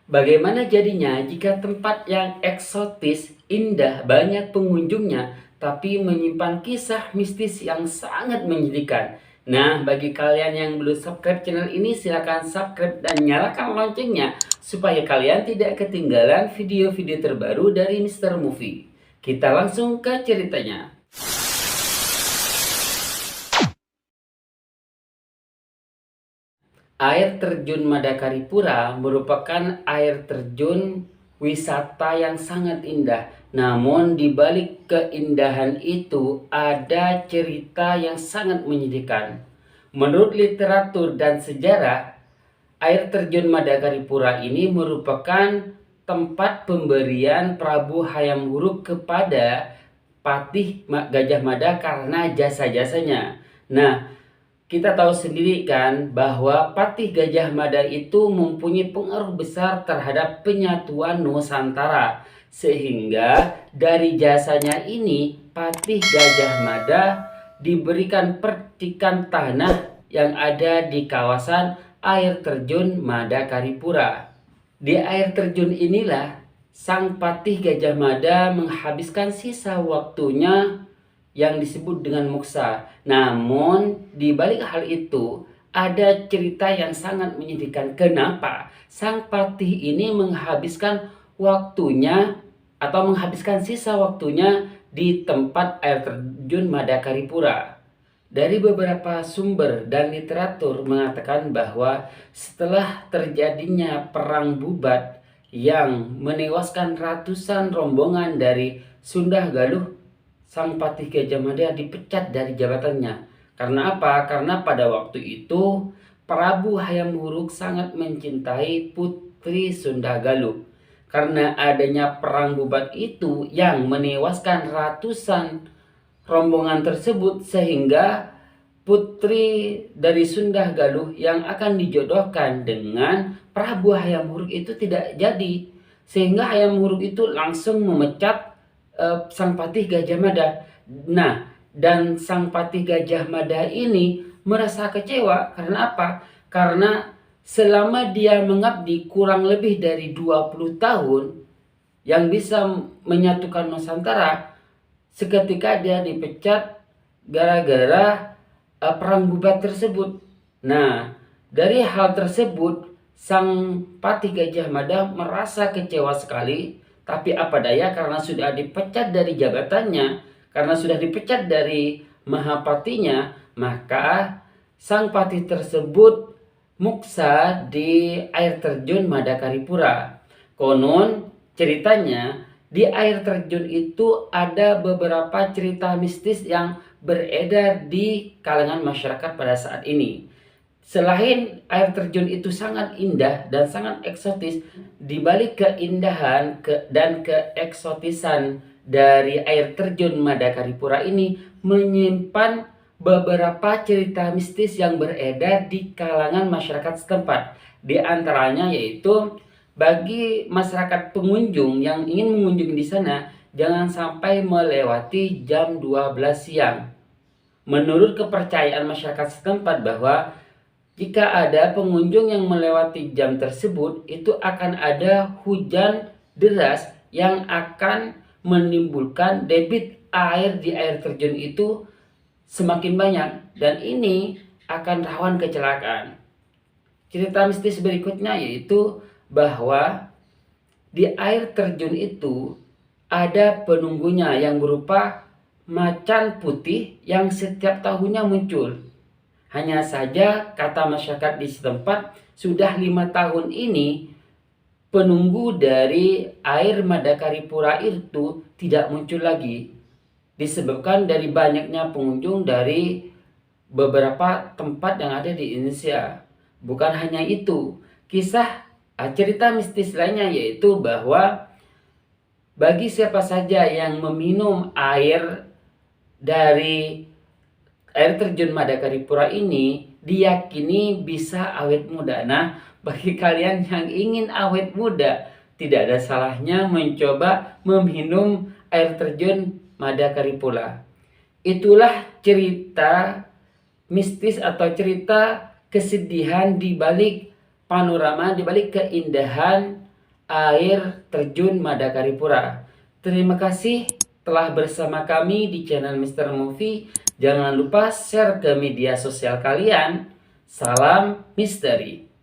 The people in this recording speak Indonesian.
Bagaimana jadinya jika tempat yang eksotis, indah, banyak pengunjungnya, tapi menyimpan kisah mistis yang sangat menyedihkan? Nah, bagi kalian yang belum subscribe channel ini, silahkan subscribe dan nyalakan loncengnya supaya kalian tidak ketinggalan video-video terbaru dari Mr. Movie. Kita langsung ke ceritanya. Air terjun Madakaripura merupakan air terjun wisata yang sangat indah. Namun di balik keindahan itu ada cerita yang sangat menyedihkan. Menurut literatur dan sejarah, air terjun Madakaripura ini merupakan tempat pemberian Prabu Hayam Wuruk kepada Patih Gajah Mada karena jasa-jasanya. Nah, kita tahu sendiri kan bahwa Patih Gajah Mada itu mempunyai pengaruh besar terhadap penyatuan Nusantara. Sehingga dari jasanya ini Patih Gajah Mada diberikan percikan tanah yang ada di kawasan air terjun Madakaripura. Di air terjun inilah Sang Patih Gajah Mada menghabiskan sisa waktunya yang disebut dengan moksa. Namun di balik hal itu ada cerita yang sangat menyedihkan. Kenapa Sang Patih ini menghabiskan waktunya atau menghabiskan sisa waktunya di tempat air terjun Madakaripura? Dari beberapa sumber dan literatur mengatakan bahwa setelah terjadinya perang Bubat yang menewaskan ratusan rombongan dari Sunda Galuh, Sang Patih Gajah Mada dipecat dari jabatannya. Karena apa? Karena pada waktu itu Prabu Hayam Wuruk sangat mencintai putri Sunda Galuh. Karena adanya perang Bubat itu yang menewaskan ratusan rombongan tersebut, sehingga putri dari Sunda Galuh yang akan dijodohkan dengan Prabu Hayam Wuruk itu tidak jadi, sehingga Hayam Wuruk itu langsung memecat Sang Patih Gajah Mada. Nah, dan Sang Patih Gajah Mada ini merasa kecewa karena apa? Karena selama dia mengabdi kurang lebih dari 20 tahun yang bisa menyatukan Nusantara, seketika dia dipecat gara-gara perang Bubat tersebut. Nah, dari hal tersebut Sang Patih Gajah Mada merasa kecewa sekali. Tapi apa daya, karena sudah dipecat dari jabatannya, karena sudah dipecat dari Mahapatinya, maka Sang Patih tersebut muksa di air terjun Madakaripura. Konon ceritanya di air terjun itu ada beberapa cerita mistis yang beredar di kalangan masyarakat pada saat ini. Selain air terjun itu sangat indah dan sangat eksotis, di balik keindahan dan keeksotisan dari air terjun Madakaripura ini menyimpan beberapa cerita mistis yang beredar di kalangan masyarakat setempat. Di antaranya yaitu bagi masyarakat pengunjung yang ingin mengunjungi di sana, jangan sampai melewati jam 12 siang. Menurut kepercayaan masyarakat setempat bahwa jika ada pengunjung yang melewati jam tersebut, itu akan ada hujan deras yang akan menimbulkan debit air di air terjun itu semakin banyak, dan ini akan rawan kecelakaan. Cerita mistis berikutnya yaitu bahwa di air terjun itu ada penunggunya yang berupa macan putih yang setiap tahunnya muncul. Hanya saja kata masyarakat di setempat, sudah 5 tahun ini penunggu dari air Madakaripura itu tidak muncul lagi. Disebabkan dari banyaknya pengunjung dari beberapa tempat yang ada di Indonesia. Bukan hanya itu, cerita mistis lainnya yaitu bahwa bagi siapa saja yang meminum air dari air terjun Madakaripura ini, diyakini bisa awet muda. Nah, bagi kalian yang ingin awet muda, tidak ada salahnya mencoba meminum air terjun Madakaripura. Itulah cerita mistis atau cerita kesedihan di balik panorama, di balik keindahan air terjun Madakaripura. Terima kasih telah bersama kami di channel Mr. Movie. Jangan lupa share ke media sosial kalian. Salam misteri.